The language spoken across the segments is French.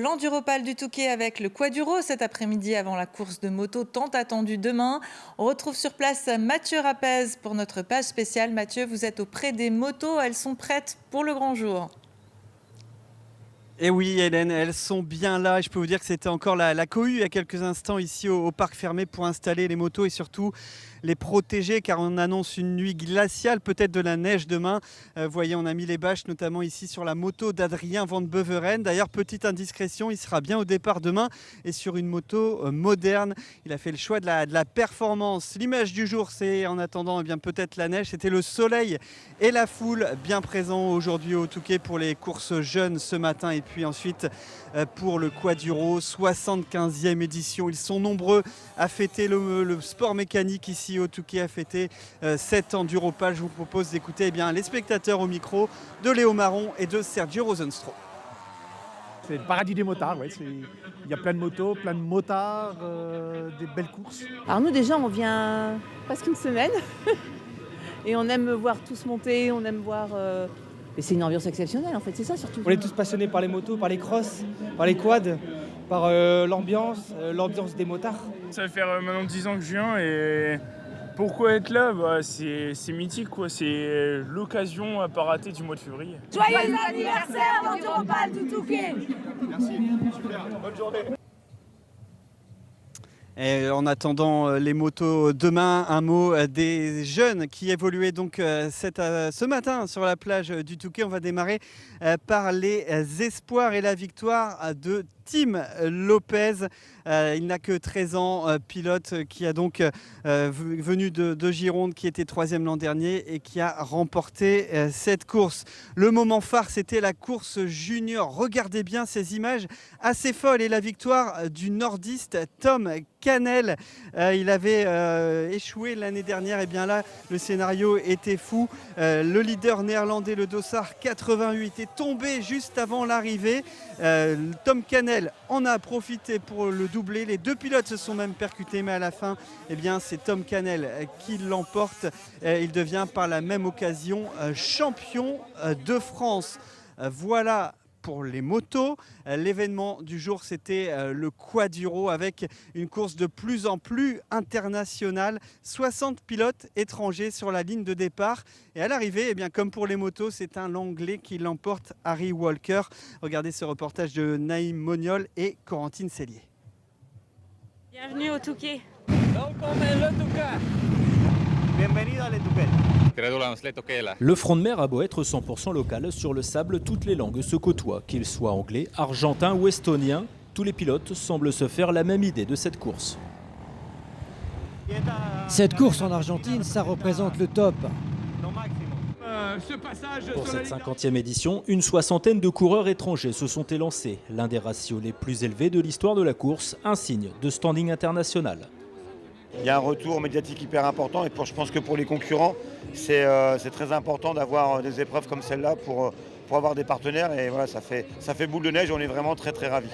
L'Enduropal du Touquet avec le Quaduro cet après-midi avant la course de moto tant attendue demain. On retrouve sur place Mathieu Rapez pour notre page spéciale. Mathieu, vous êtes auprès des motos, elles sont prêtes pour le grand jour. Et oui, Hélène, elles sont bien là. Je peux vous dire que c'était encore la cohue il y a quelques instants ici au parc fermé pour installer les motos et surtout les protéger car on annonce une nuit glaciale, peut-être de la neige demain. Voyez, on a mis les bâches notamment ici sur la moto d'Adrien Van Beveren. D'ailleurs, petite indiscrétion, il sera bien au départ demain et sur une moto moderne. Il a fait le choix de la performance. L'image du jour, c'est en attendant eh bien, peut-être la neige. C'était le soleil et la foule bien présents aujourd'hui au Touquet pour les courses jeunes ce matin. Et puis ensuite pour le Quaduro, 75e édition. Ils sont nombreux à fêter le sport mécanique ici au Touquet, à fêter cet Enduropal. Je vous propose d'écouter eh bien, les spectateurs au micro de Léo Marron et de Sergio Rosenstro. C'est le paradis des motards, ouais. Il y a plein de motos, plein de motards, des belles courses. Alors nous déjà on vient presque une semaine et on aime voir tous monter, on aime voir... Et c'est une ambiance exceptionnelle en fait, c'est ça surtout. On est tous passionnés par les motos, par les crosses, par les quads, par l'ambiance des motards. Ça va faire maintenant 10 ans que je viens et pourquoi être là c'est mythique quoi, c'est l'occasion à pas rater du mois de février. Joyeux anniversaire l'Enduropal du Touquet. Merci, super, bonne journée. Et en attendant les motos demain, un mot des jeunes qui évoluaient donc ce matin sur la plage du Touquet. On va démarrer par les espoirs et la victoire de Tim Lopez. Il n'a que 13 ans, pilote qui a donc venu de Gironde, qui était 3e l'an dernier et qui a remporté cette course. Le moment phare, c'était la course junior. Regardez bien ces images assez folles et la victoire du nordiste Tom Canel. Il avait échoué l'année dernière. Et bien là, le scénario était fou. Le leader néerlandais, le Dossard 88, est tombé juste avant l'arrivée. Tom Canel en a profité pour le doubler. Les deux pilotes se sont même percutés, mais à la fin, eh bien, c'est Tom Canel qui l'emporte. Il devient par la même occasion champion de France. Voilà pour les motos. L'événement du jour, c'était le Quaduro avec une course de plus en plus internationale. 60 pilotes étrangers sur la ligne de départ. Et à l'arrivée, eh bien, comme pour les motos, c'est un Anglais qui l'emporte, Harry Walker. Regardez ce reportage de Naïm Moniol et Corentine Cellier. Bienvenue au Touquet. Welcome in Le Touquet. Bienvenido a Le Touquet. Le front de mer a beau être 100% local, sur le sable, toutes les langues se côtoient, qu'ils soient anglais, argentins ou estoniens. Tous les pilotes semblent se faire la même idée de cette course. Cette course en Argentine, ça représente le top. Pour cette 50e édition, une soixantaine de coureurs étrangers se sont élancés. L'un des ratios les plus élevés de l'histoire de la course, un signe de standing international. Il y a un retour médiatique hyper important et je pense que pour les concurrents, c'est très important d'avoir des épreuves comme celle-là pour avoir des partenaires. Et voilà, ça fait boule de neige, on est vraiment très très ravis.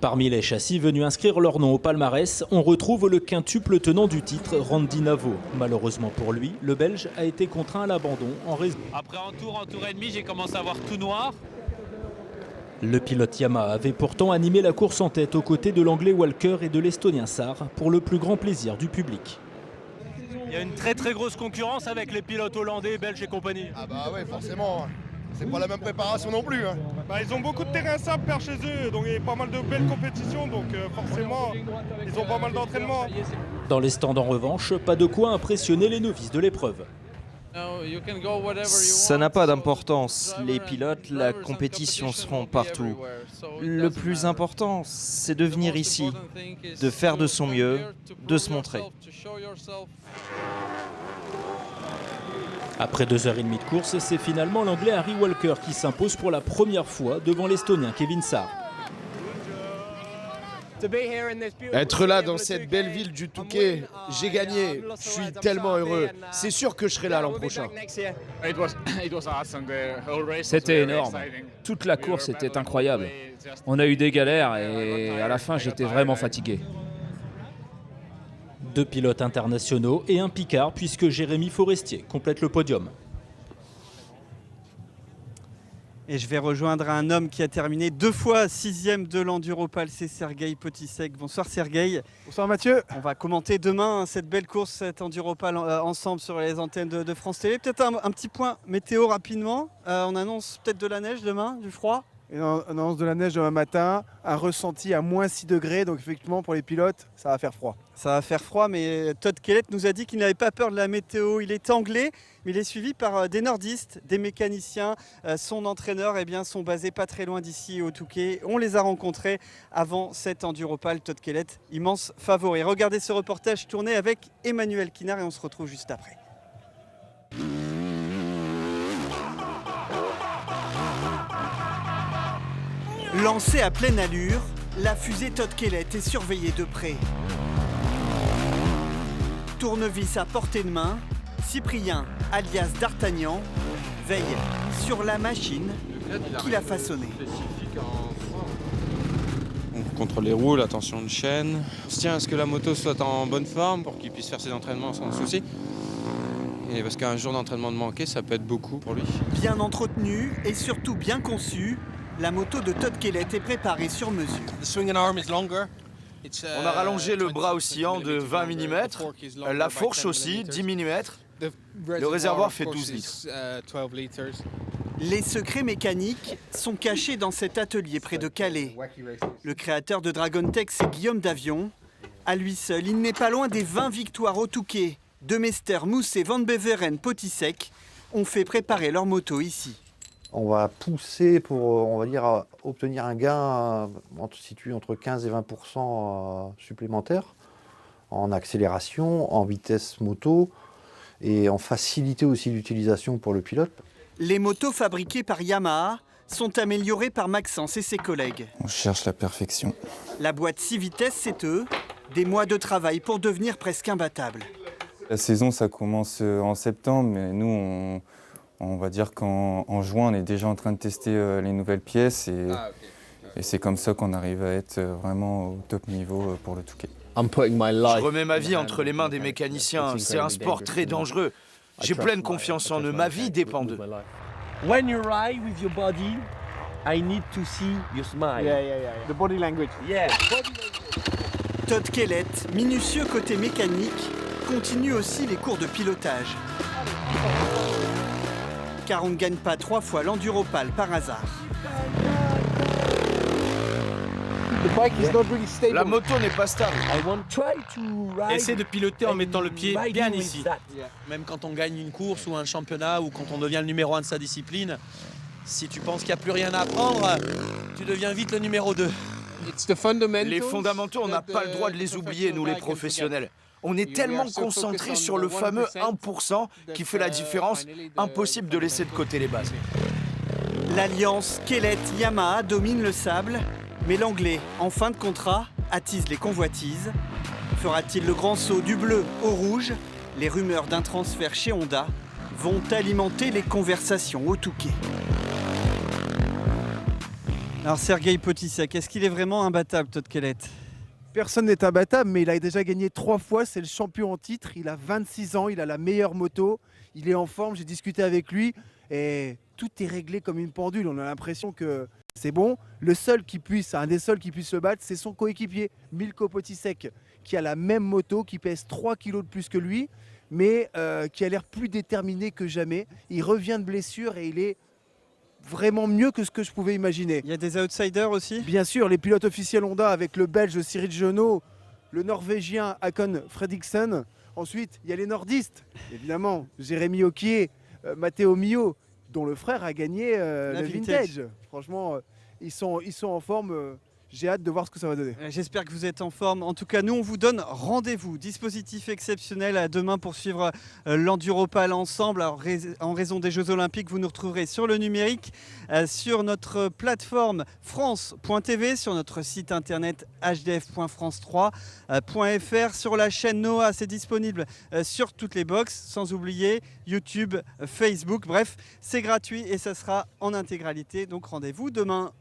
Parmi les châssis venus inscrire leur nom au palmarès, on retrouve le quintuple tenant du titre, Randy Navo. Malheureusement pour lui, le Belge a été contraint à l'abandon en raison. Après un tour et demi, j'ai commencé à voir tout noir. Le pilote Yamaha avait pourtant animé la course en tête aux côtés de l'anglais Walker et de l'estonien Sarr pour le plus grand plaisir du public. Il y a une très très grosse concurrence avec les pilotes hollandais, belges et compagnie. Ah bah ouais, forcément. C'est pas la même préparation non plus. Hein. Ils ont beaucoup de terrain simple par chez eux, donc il y a pas mal de belles compétitions, donc forcément ils ont pas mal d'entraînement. Dans les stands en revanche, pas de quoi impressionner les novices de l'épreuve. Ça n'a pas d'importance. Les pilotes, la compétition seront partout. Le plus important, c'est de venir ici, de faire de son mieux, de se montrer. Après 2h30 de course, c'est finalement l'anglais Harry Walker qui s'impose pour la première fois devant l'estonien Kevin Sarr. Être là dans cette belle ville du Touquet, j'ai gagné, je suis tellement heureux. C'est sûr que je serai là l'an prochain. C'était énorme. Toute la course était incroyable. On a eu des galères et à la fin j'étais vraiment fatigué. Deux pilotes internationaux et un Picard puisque Jérémy Forestier complète le podium. Et je vais rejoindre un homme qui a terminé 2 fois 6e de l'Enduropal, c'est Sergueï Potisek. Bonsoir Sergueï. Bonsoir Mathieu. On va commenter demain cette belle course, cette Enduropal ensemble sur les antennes de France Télé. Peut-être un petit point météo rapidement. On annonce peut-être de la neige demain, du froid. Et on annonce de la neige demain matin, un ressenti à moins 6 degrés, donc effectivement pour les pilotes, ça va faire froid. Ça va faire froid, mais Todd Kellett nous a dit qu'il n'avait pas peur de la météo. Il est anglais, mais il est suivi par des nordistes, des mécaniciens. Son entraîneur sont basés pas très loin d'ici au Touquet. On les a rencontrés avant cette Enduropal. Todd Kellett, immense favori. Regardez ce reportage tourné avec Emmanuel Kinard et on se retrouve juste après. Lancée à pleine allure, la fusée Todd Kellett est surveillée de près. Tournevis à portée de main, Cyprien, alias D'Artagnan, veille sur la machine qu'il a façonnée. On contrôle les roues, la tension de chaîne. On se tient à ce que la moto soit en bonne forme pour qu'il puisse faire ses entraînements sans souci. Et parce qu'un jour d'entraînement de manquer, ça peut être beaucoup pour lui. Bien entretenue et surtout bien conçue, la moto de Todd Kellett est préparée sur mesure. On a rallongé le bras oscillant de 20 mm, la fourche aussi, 10 mm. Le réservoir fait 12 litres. Les secrets mécaniques sont cachés dans cet atelier près de Calais. Le créateur de Dragon Tech, c'est Guillaume Davion. À lui seul, il n'est pas loin des 20 victoires au Touquet. De Mester, Mousse et Van Beveren Potisek ont fait préparer leur moto ici. On va pousser pour, on va dire, obtenir un gain situé entre 15 et 20% supplémentaires en accélération, en vitesse moto et en facilité aussi d'utilisation pour le pilote. Les motos fabriquées par Yamaha sont améliorées par Maxence et ses collègues. On cherche la perfection. La boîte 6 vitesses, c'est eux. Des mois de travail pour devenir presque imbattable. La saison, ça commence en septembre, mais nous, on va dire qu'en juin, on est déjà en train de tester les nouvelles pièces et c'est comme ça qu'on arrive à être vraiment au top niveau pour le Touquet. Je remets ma vie entre les mains des mécaniciens. C'est un sport très dangereux. J'ai pleine confiance en eux. Ma vie dépend d'eux. When you ride with your body, I need to see your smile. Yeah. The body language. Yeah. Todd Kellett, minutieux côté mécanique, continue aussi les cours de pilotage. Car on ne gagne pas 3 fois l'Enduropal par hasard. La moto n'est pas stable. Essaie de piloter en mettant le pied bien ici. Même quand on gagne une course ou un championnat ou quand on devient le numéro 1 de sa discipline, si tu penses qu'il n'y a plus rien à apprendre, tu deviens vite le numéro 2. Les fondamentaux, on n'a pas le droit de les oublier, nous les professionnels. On est tellement concentrés sur le fameux 1% qui fait la différence, impossible de laisser de côté les bases. L'alliance Kellett-Yamaha domine le sable, mais l'anglais, en fin de contrat, attise les convoitises. Fera-t-il le grand saut du bleu au rouge? Les rumeurs d'un transfert chez Honda vont alimenter les conversations au Touquet. Alors Sergueï Potisek, est-ce qu'il est vraiment imbattable, Todd Kellett? Personne n'est imbattable, mais il a déjà gagné 3 fois, c'est le champion en titre, il a 26 ans, il a la meilleure moto, il est en forme, j'ai discuté avec lui et tout est réglé comme une pendule, on a l'impression que c'est bon. Un des seuls qui puisse le battre, c'est son coéquipier, Milko Potisek, qui a la même moto, qui pèse 3 kilos de plus que lui, mais qui a l'air plus déterminé que jamais. Il revient de blessure et il est vraiment mieux que ce que je pouvais imaginer. Il y a des outsiders aussi? Bien sûr, les pilotes officiels Honda avec le Belge Cyril Genot, le Norvégien Håkon Fredriksen. Ensuite, il y a les nordistes, évidemment, Jérémy Okier, Matteo Mio, dont le frère a gagné le vintage. Franchement, ils sont en forme. J'ai hâte de voir ce que ça va donner. J'espère que vous êtes en forme. En tout cas, nous, on vous donne rendez-vous. Dispositif exceptionnel à demain pour suivre l'Enduropal ensemble. Alors, en raison des Jeux Olympiques, vous nous retrouverez sur le numérique, sur notre plateforme France.tv, sur notre site internet hdf.france3.fr, sur la chaîne Noah. C'est disponible sur toutes les box, sans oublier YouTube, Facebook. Bref, c'est gratuit et ça sera en intégralité. Donc, rendez-vous demain.